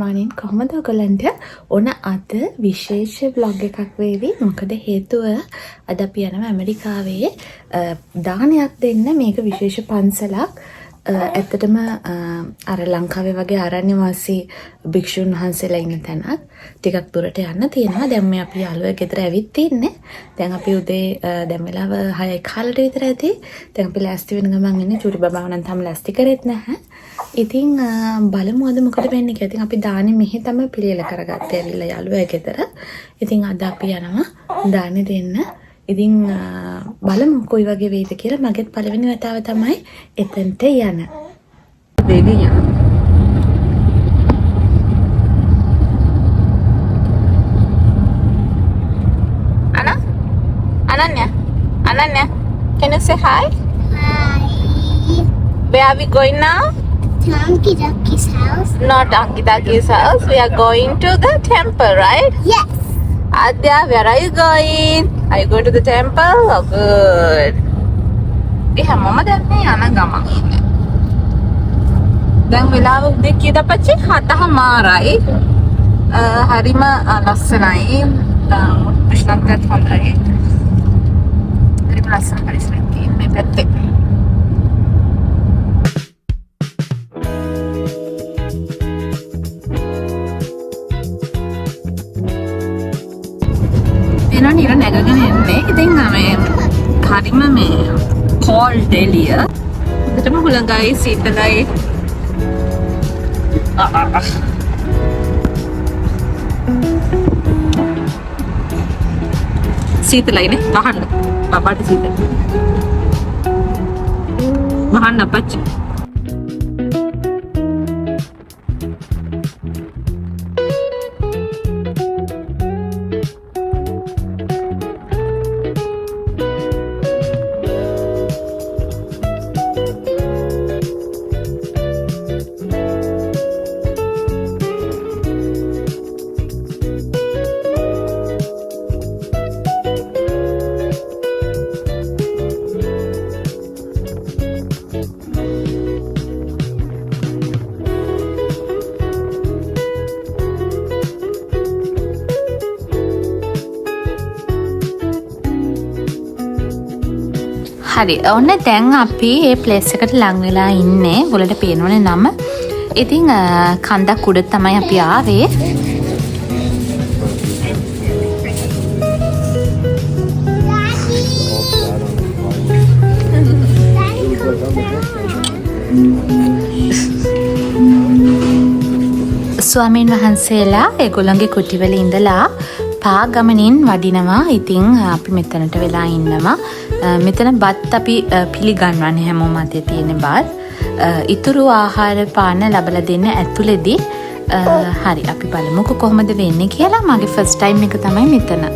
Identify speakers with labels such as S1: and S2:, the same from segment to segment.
S1: morning කොහොමද ඔයගලන්ට ඕන අද විශේෂ vlog එකක් වේවි. මොකද හේතුව අද අපි යනවා ඇමරිකාවේ දානයක් දෙන්න. මේක විශේෂ පන්සලක්. ඇත්තටම අර ලංකාවේ වගේ ආරණ්‍ය වාසී භික්ෂුන් වහන්සේලා ඉන්න තැනක්. ටිකක් දුරට යන්න තියෙනවා. දැන් මේ අපි යාළුවා ගෙදර ඇවිත් ඉන්නේ. දැන් අපි උදේ දැන් වෙලාව 6:15ට විතර ඇති. දැන් අපි ලෑස්ති වෙන ගමන් ඉන්නේ. චූටි බබාව නම් තාම ලෑස්ති කරෙත් නැහැ. ඉතින් බලමු අද මොකද වෙන්නේ කියලා. ඉතින් අපි දානේ මෙහි තමයි පිළියෙල කරගත්තේ ඇවිල්ලා යාළුවා ගෙදර. ඉතින් අද අපි යනවා දානේ දෙන්න. ඉතින් බලමු කොයි වගේ වෙයිද කියලා. මගෙත් පළවෙනි වතාව තමයි එතනට යන. වෙවි යන. Ananya, can you say hi?
S2: Hi.
S1: Where are we going now?
S2: To Unky Ducky's house?
S1: Not Unky Ducky's house. We are going to the temple, right?
S2: Yes.
S1: Adya, where are you going? Are you going to the temple? Oh, good. We have mama දැන්නේ යන ගමන් ඉන්නේ. දැන් වෙලාව උදේ කීයද අපච්චි? 7:00යි. හරිම ලස්සනයි. උෂ්ණත්වයත් හොඳයි. හරිම ලස්සන පරිසරයක් තියෙන මේ පැත්තේ. එනවා නිර නැගගෙන එන්නේ. ඉතින් මේ හරිම මේ cold එළිය. හොඳටම හුළඟයි සීතලයි. සීතලයිනේ. වහන්න. බබාට සීතල. වහන්න අපච්චි. හරි ඔන්න දැන් අපි මේ ප්ලේස් එකට ලං වෙලා ඉන්නේ. ඔයාලට පේනවනේ නම. ඉතින් කන්දක් උඩ තමයි අපි ආවේ. ස්වාමීන් වහන්සේලා ඒගොල්ලන්ගේ කුටිවල ඉඳලා පා ගමනින් වඩිනවා. ඉතින් අපි මෙතනට වෙලා ඉන්නවා. මෙතන බත් අපි පිළිගන්වන්නේ හැමෝම අතේ තියෙන බත්. ඉතුරු ආහාර පාන ලබලා දෙන්න ඇතුළේදී හරි අපි බලමුකෝ කොහොමද වෙන්නේ කියලා. මගේ ෆස්ට් ටයිම් එක තමයි මෙතන.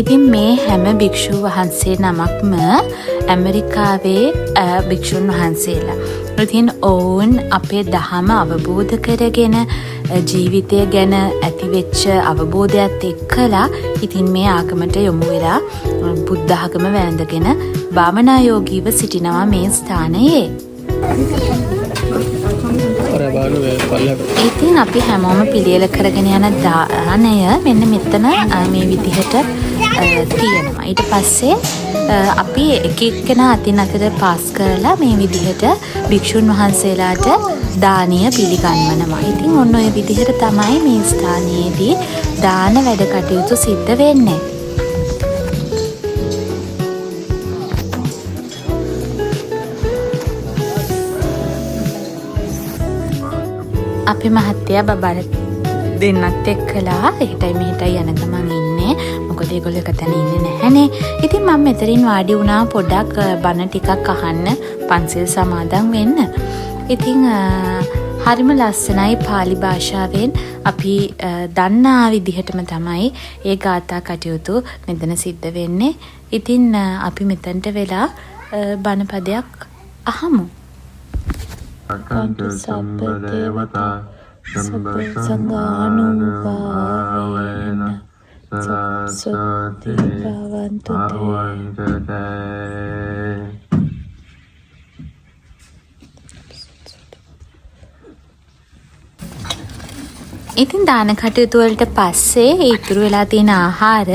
S1: ඉතින් මේ හැම භික්ෂුව වහන්සේ නමක්ම ඇමරිකාවේ භික්ෂුන් වහන්සේලා. ඉතින් ඔවුන් අපේ දහම අවබෝධ කරගෙන ජීවිතය ගැන ඇතිවෙච්ච අවබෝධයත් එක්කලා ඉතින් මේ ආගමට යොමු වෙලා බුද්ධ ආගම වැළඳගෙන භාවනා යෝගීව සිටිනවා මේ ස්ථානයේ. ඉතින් අපි හැමෝම පිළියෙල කරගෙන යන දානය මෙන්න මෙතන මේ විදිහට තියෙනවා. ඊට පස්සේ අපි එක එක්කෙනා අතින් අතට පාස් කරලා මේ විදිහට භික්ෂුන් වහන්සේලාට දානීය පිළිගන්වනවා. ඉතින් ඔන්න ඔය විදිහට තමයි මේ ස්ථානයේදී දාන වැඩ කටයුතු සිද්ධ වෙන්නේ. අපි මහත්තයා බබාල දෙන්නත් එක්කලා එහෙටයි මෙහෙටයි යන ගමන් ඉන්නේ. මොකද ඒගොල්ලෝ එක තැන ඉන්නේ නැහනේ. ඉතින් මම මෙතනින් වාඩි වුණා පොඩ්ඩක් බණ ටිකක් අහන්න, පන්සිල් සමාදන් වෙන්න. ඉතින් හරිම ලස්සනයි පාලි භාෂාවෙන් අපි දන්නා විදිහටම තමයි ඒ ගාථා කටයුතු මෙතන සිද්ධ වෙන්නේ. ඉතින් අපි මෙතනට වෙලා බණ පදයක් අහමු.
S3: Akantu sabba devata sabba sanganuභාවේන Saraswati භවන්තු තේ.
S1: ඉතින් දාන කටයුතු වලට පස්සේ ඉතුරු වෙලා තියෙන ආහාර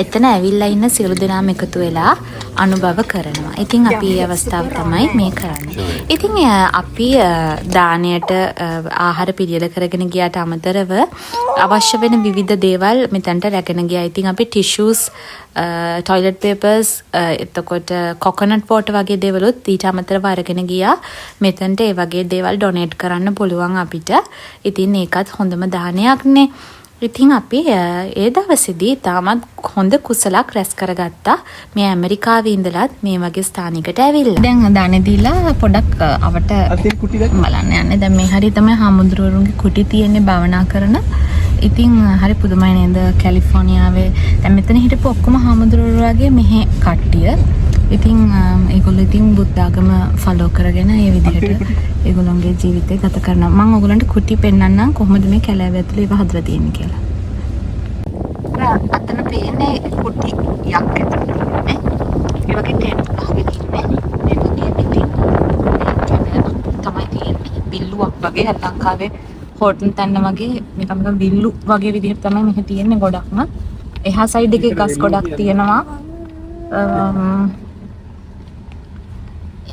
S1: එතන ඇවිල්ලා ඉන්න සියලු දෙනාම එකතු වෙලා අනුභව කරනවා. ඉතින් අපි මේ අවස්ථාව තමයි මේ කරන්නේ. ඉතින් අපි දානයට ආහාර පිළියෙල කරගෙන ගියාට අමතරව අවශ්‍ය වෙන විවිධ දේවල් මෙතනට රැගෙන ගියා. ඉතින් අපි ටිෂුස්, ටොයිලට් පේපර්ස්, එතකොට කොකනට් වෝටර් වගේ දේවලුත් ඊට අමතරව අරගෙන ගියා. මෙතනට ඒ වගේ දේවල් ඩොනේට් කරන්න පුළුවන් අපිට. ඉතින් ඒකත් හොඳම දානයක්නේ. ඉතින් අපි ඒ දවසේදී තාමත් හොඳ කුසලයක් රැස් කරගත්තා. මේ ඇමරිකාවේ ඉඳලත් මේ වගේ ස්ථානයකට ඇවිල්ලා. දැන් දානේ දීලා පොඩක් අවට බලන්න යන්නේ. දැන් මේ හරිය තමයි හාමුදුරුවරුන්ගේ කුටි තියෙන්නේ භාවනා කරන. ඉතින් හරි පුදුමයි නේද කැලිෆෝනියාවේ. දැන් මෙතන හිටපු ඔක්කොම හාමුදුරුවරු වගේ මෙහෙ කට්ටිය. ඉතින් ඒගොල්ලෝ ඉතින් බුද්ධ ආගම ෆලෝ කරගෙන ඒ විදිහට ඒගොල්ලන්ගේ ජීවිතය ගත කරනවා. මම ඔයගොල්ලන්ට කුටි පෙන්නන්නම් කොහොමද මේ කැලෑව ඇතුලේ ඒව හදලා තියෙන්නේ කියලා. අතන පේන්නේ කුටි යක් ඇතුලේ නේ. ඒ වගේ ටෙන්ට් ගහගෙන ඉන්නේ. මේ වගේ ඉතින් තමයි තියෙන්නේ. බිල්ලුවක් වගේ ලංකාවේ හෝටල් තැන්න වගේ නිකම්ම බිල්ලු වගේ විදිහට තමයි මෙහෙ තියෙන්නේ ගොඩක්ම. එහා සයිඩ් එකේ ගස් ගොඩක් තියෙනවා.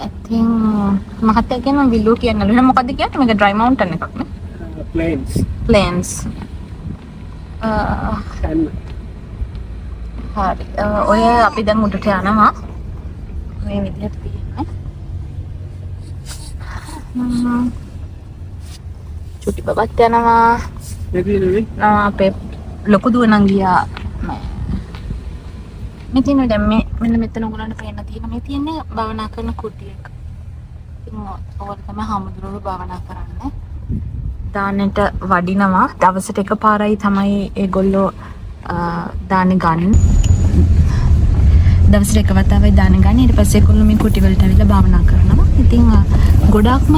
S1: I think මහත්තයා කියන විල්ලුව කියන්නලු. එහෙනම් මොකද්ද කියන්නේ? මේක ඩ්‍රයි මවුන්ටන් එකක් නේ. ප්ලේන්ස්. හරි. ඔය අපි දැන් උඩට යනවා. මේ විදිහට තියෙන්නේ. චුටි බබත් යනවා. අපේ ලොකු දුව නම් ගියා. මෙතන දැන් මෙන්න මෙතන උගලන්ට පේන්න තියෙන මේ තියෙන්නේ භාවනා කරන කුටි එක. ඉතින් ඔයාලා තමයි හැමදෙරෝ භාවනා කරන්නේ. දානෙට වඩිනවා. දවසට එකපාරයි තමයි ඒගොල්ලෝ දානෙ ගන්න. දවසට එක වතාවයි දානෙ ගන්න. ඊට පස්සේ ඒගොල්ලෝ මේ කුටි වලට ඇවිල්ලා භාවනා කරනවා. ඉතින් ගොඩක්ම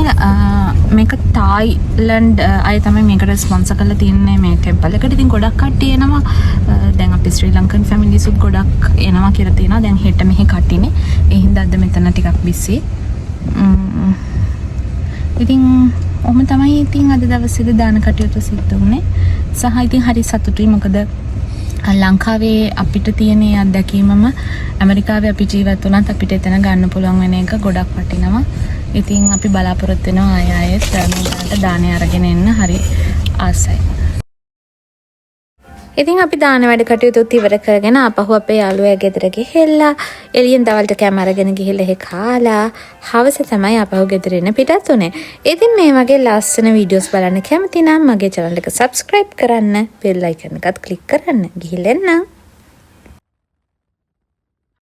S1: මේක තායිලන්ඩ් අය තමයි මේකට ස්පොන්සර් කරලා තියන්නේ මේ ටෙම්පල් එකට. ඉතින් ගොඩක් කට්ටිය එනවා. දැන් අපි ශ්‍රී ලංකන් ෆැමිලිස්ුත් ගොඩක් එනවා කියලා තියෙනවා. දැන් හෙට මෙහි කටිනේ. ඒ හින්දා අද මෙතන ටිකක් බිසි. ඉතින් ඔහොම තමයි ඉතින් අද දවසේදී දාන කටයුතු සිද්ධ වුණේ. සහ ඉතින් හරි සතුටුයි. මොකද ලංකාවේ අපිට තියෙන අත්දැකීමම ඇමරිකාවේ අපි ජීවත් වුණත් අපිට එතන ගන්න පුළුවන් වෙන එක ගොඩක් වටිනවා. ඉතින් අපි බලාපොරොත්තු වෙනවා අය ආයෙත් මේකට දානය අරගෙන එන්න. හරි ආසයි. ඉතින් අපි දාන වැඩ කටයුතුත් ඉවර කරගෙන ආපහු අපේ යාළුවා ගෙදර ගිහිල්ලා එළියෙන් දවල්ට කැම අරගෙන ගිහිල්ලා එහෙ කාලා හවස තමයි ආපහු ගෙදර එන්න පිටත් උනේ. ඉතින් මේ වගේ ලස්සන වීඩියෝස් බලන්න කැමති නම් මගේ channel එක subscribe කරන්න, bell icon එකත් click කරන්න. ගිහිල්ලා එන්න.